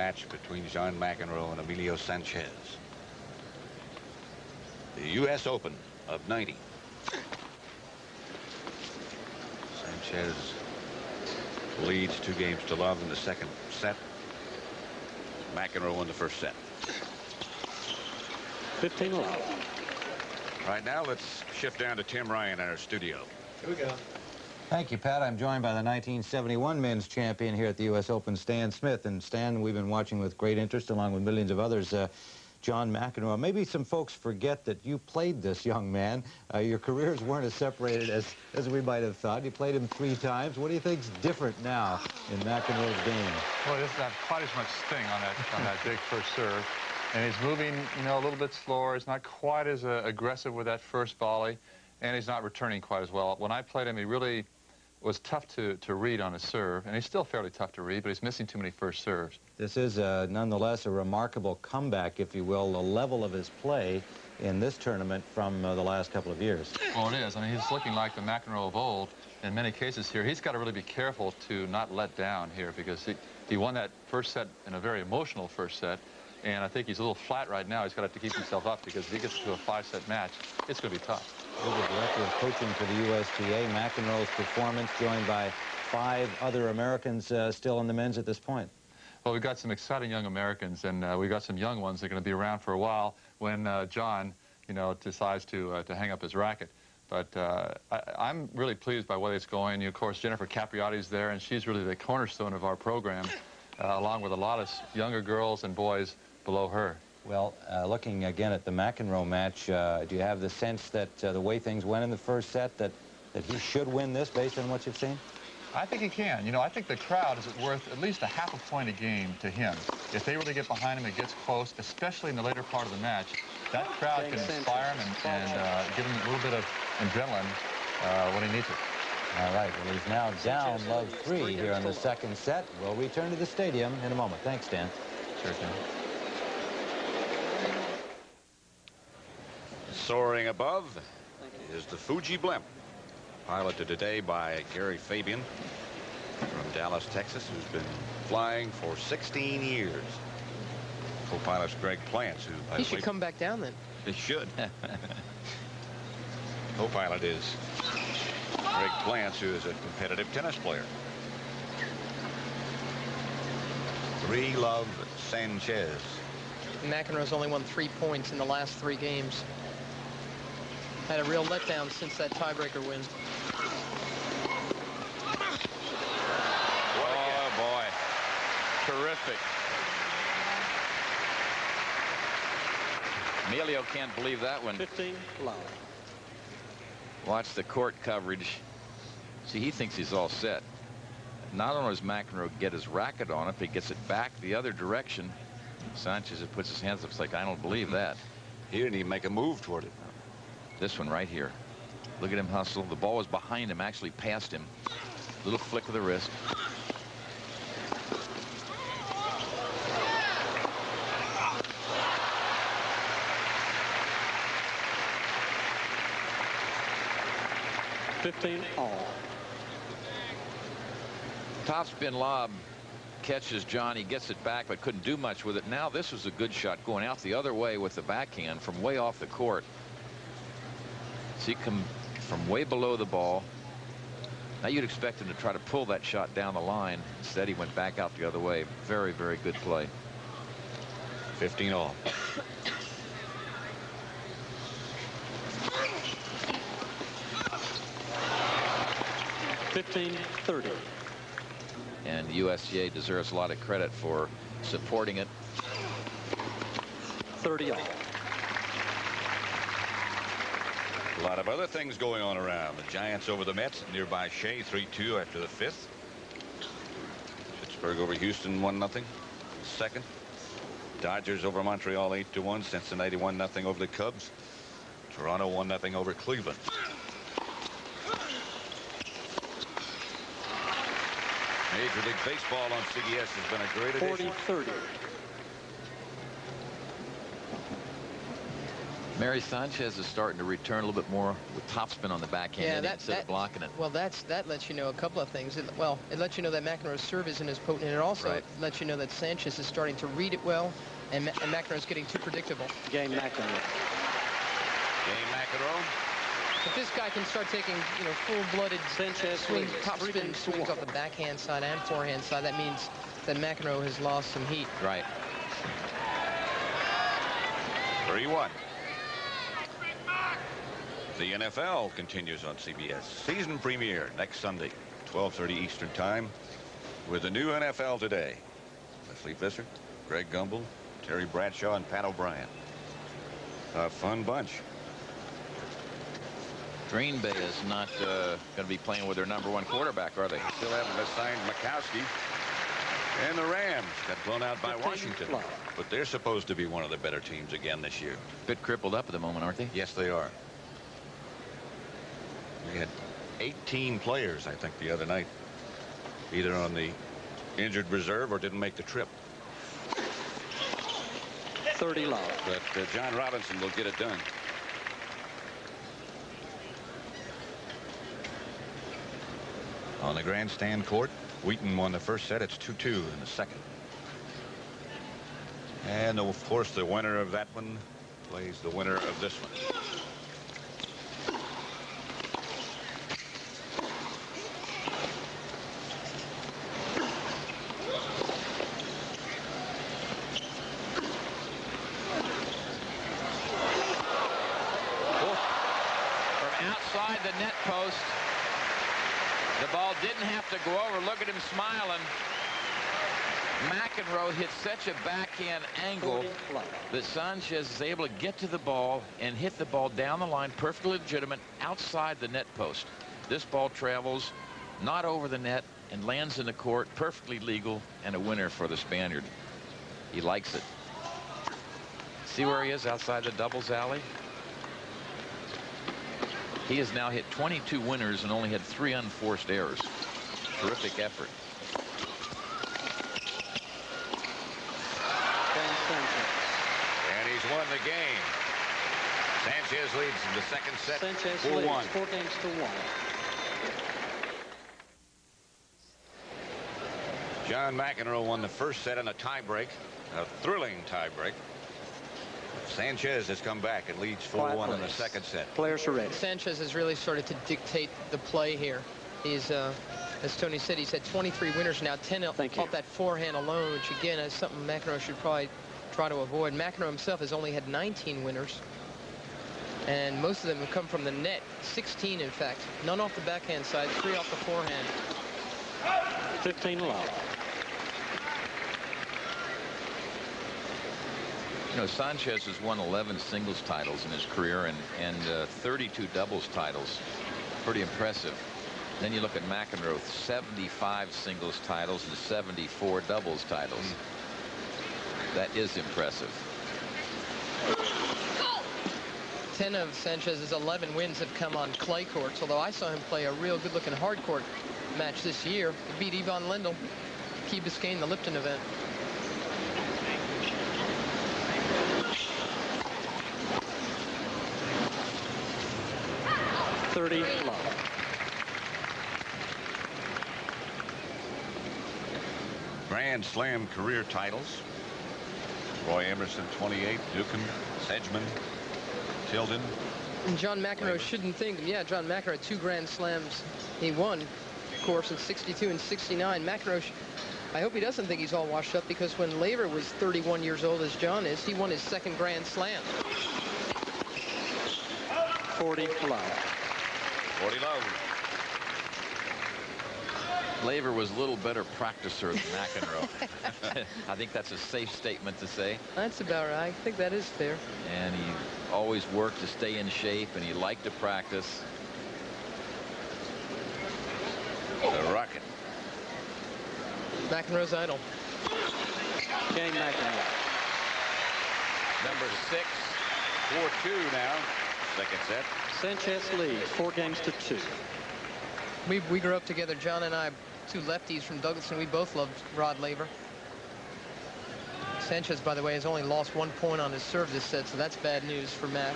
match between John McEnroe and Emilio Sanches. The U.S. Open of '90. Sanchez leads 2-0 in the second set. McEnroe in the first set. 15-11. Right now, let's shift down to Tim Ryan in our studio. Here we go. Thank you, Pat. I'm joined by the 1971 men's champion here at the U.S. Open, Stan Smith. And Stan, we've been watching with great interest, along with millions of others, John McEnroe. Maybe some folks forget that you played this young man. Your careers weren't as separated as we might have thought. You played him 3 times. What do you think's different now in McEnroe's game? Well, he doesn't have quite as much sting on that big first serve. And he's moving, you know, a little bit slower. He's not quite as aggressive with that first volley. And he's not returning quite as well. When I played him, he really was tough to read on his serve, and he's still fairly tough to read, but he's missing too many first serves. This is nonetheless a remarkable comeback, if you will, the level of his play in this tournament from the last couple of years. Well, it is. I mean, he's looking like the McEnroe of old in many cases here. He's got to really be careful to not let down here, because he won that first set in a very emotional first set, and I think he's a little flat right now. He's got to keep himself up, because if he gets to a 5-set match, it's going to be tough. The director of coaching for the USTA, McEnroe's performance, joined by 5 other Americans still in the men's at this point. Well, we've got some exciting young Americans, and we've got some young ones that are going to be around for a while when John, you know, decides to hang up his racket. But I'm really pleased by where it's going. Of course, Jennifer Capriati's there, and she's really the cornerstone of our program, along with a lot of younger girls and boys below her. Well, looking again at the McEnroe match, do you have the sense that the way things went in the first set, that he should win this based on what you've seen? I think he can. You know, I think the crowd is worth at least a half a point a game to him. If they really get behind him, it gets close, especially in the later part of the match. That crowd can inspire him and give him a little bit of adrenaline when he needs it. All right, well, he's now down love 3 here in the second set. We'll return to the stadium in a moment. Thanks, Dan. Sure, Dan. Soaring above is the Fuji blimp, piloted today by Gary Fabian from Dallas, Texas, who's been flying for 16 years. Co-pilot's Greg Plants, who, by he should come back down then. He should. Co-pilot is Greg Plants, who is a competitive tennis player. 3 love Sanchez. McEnroe's only won 3 points in the last 3 games. Had a real letdown since that tiebreaker win. Oh, boy. Terrific. Emilio can't believe that one. 15-11. Watch the court coverage. See, he thinks he's all set. Not only does McEnroe get his racket on it, but he gets it back the other direction. Sanchez puts his hands up. It's like, I don't believe that. He didn't even make a move toward it. This one right here. Look at him hustle. The ball was behind him, actually past him. Little flick of the wrist. all. Topspin lob catches John. He gets it back, but couldn't do much with it. Now this was a good shot going out the other way with the backhand from way off the court. See, come from way below the ball. Now you'd expect him to try to pull that shot down the line. Instead, he went back out the other way. Very, very good play. 15 all. (15-30). And the USTA deserves a lot of credit for supporting it. 30 all. A lot of other things going on around. The Giants over the Mets, nearby Shea 3-2 after the 5th. Pittsburgh over Houston 1-0. Second. Dodgers over Montreal 8-1. Cincinnati 1-0 over the Cubs. Toronto 1-0 over Cleveland. Major League Baseball on CBS has been a great addition. 40-30. Mary Sanches is starting to return a little bit more with topspin on the backhand instead of blocking it. Well, that lets you know a couple of things. It lets you know that McEnroe's serve isn't as potent, and it also lets you know that Sanches is starting to read it well, and McEnroe's getting too predictable. Game McEnroe. Game McEnroe. If this guy can start taking, full-blooded swings, topspin swings off the backhand side and forehand side, that means that McEnroe has lost some heat. Right. 3-1. The NFL continues on CBS. Season premiere next Sunday, 12:30 Eastern Time, with the new NFL Today. Leslie Visser, Greg Gumbel, Terry Bradshaw, and Pat O'Brien. A fun bunch. Green Bay is not going to be playing with their #1 quarterback, are they? Still haven't assigned Mikowski. And the Rams got blown out by Washington. But they're supposed to be one of the better teams again this year. Bit crippled up at the moment, aren't they? Yes, they are. We had 18 players, I think, the other night, either on the injured reserve or didn't make the trip. 30 low. But John Robinson will get it done. On the grandstand court, Wheaton won the first set. It's 2-2 in the second. And, of course, the winner of that one plays the winner of this one. From outside the net post. The ball didn't have to go over. Look at him smiling. McEnroe hit such a backhand angle that Sanches is able to get to the ball and hit the ball down the line, perfectly legitimate, outside the net post. This ball travels not over the net and lands in the court, perfectly legal, and a winner for the Spaniard. He likes it. See where he is outside the doubles alley? He has now hit 22 winners and only had 3 unforced errors. Terrific effort. And he's won the game. Sanchez leads in the second set. Sanchez 4-1. leads 4 games to 1. John McEnroe won the first set in a tiebreak, a thrilling tiebreak. Sanchez has come back and leads 4-1 in the second set. Players are ready. Sanchez has really started to dictate the play here. He's, as Tony said, he's had 23 winners now, 10 off that forehand alone, which again is something McEnroe should probably try to avoid. McEnroe himself has only had 19 winners, and most of them have come from the net. 16, in fact. None off the backhand side, 3 off the forehand. 15 low. You know, Sanchez has won 11 singles titles in his career and 32 doubles titles. Pretty impressive. Then you look at McEnroe, 75 singles titles and 74 doubles titles. That is impressive. 10 of Sanchez's 11 wins have come on clay courts, although I saw him play a real good-looking hard court match this year. He beat Ivan Lendl, Key Biscayne, the Lipton event. Low. Grand Slam career titles. Roy Emerson, 28. Newcomb, Sedgman, Tilden. And John McEnroe shouldn't think, yeah, John McEnroe had 2 Grand Slams. He won, of course, in 62 and 69. McEnroe, I hope he doesn't think he's all washed up, because when Laver was 31 years old, as John is, he won his 2nd Grand Slam. 40 low. 40 low. Laver was a little better practicer than McEnroe. I think that's a safe statement to say. That's about right. I think that is fair. And he always worked to stay in shape, and he liked to practice. The rocket. McEnroe's idol. Game McEnroe. Number 6, 4-2 now. Second set. Sanchez leads 4 games to 2. We grew up together, John and I, 2 lefties from Douglaston. We both loved Rod Laver. Sanches, by the way, has only lost 1 point on his serve this set, so that's bad news for Mac.